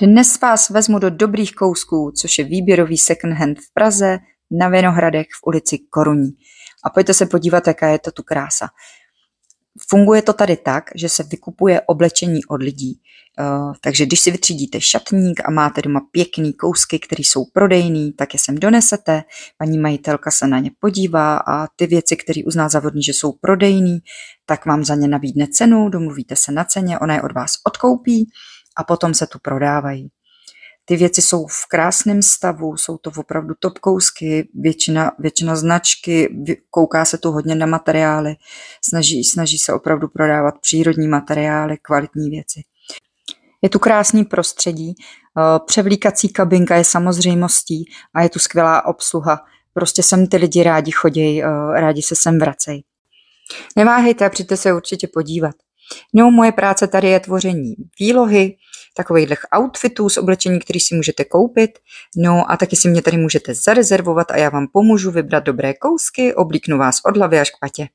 Dnes vás vezmu do dobrých kousků, což je výběrový second hand v Praze, na Vinohradech v ulici Korunní. A pojďte se podívat, jaká je to tu krása. Funguje to tady tak, že se vykupuje oblečení od lidí. Takže když si vytřídíte šatník a máte doma pěkný kousky, které jsou prodejný, tak je sem donesete, paní majitelka se na ně podívá a ty věci, které uzná za vhodný, že jsou prodejný, tak vám za ně nabídne cenu, domluvíte se na ceně, ona je od vás odkoupí a potom se tu prodávají. Ty věci jsou v krásném stavu, jsou to opravdu top kousky, většina značky, kouká se tu hodně na materiály, snaží se opravdu prodávat přírodní materiály, kvalitní věci. Je tu krásný prostředí, převlíkací kabinka je samozřejmostí a je tu skvělá obsluha. Prostě sem ty lidi rádi chodějí, rádi se sem vracejí. Neváhejte a přijďte se určitě podívat. No, moje práce tady je tvoření výlohy, takových outfitů z oblečení, který si můžete koupit. No a taky si mě tady můžete zarezervovat a já vám pomůžu vybrat dobré kousky, oblíknu vás od hlavy až k patě.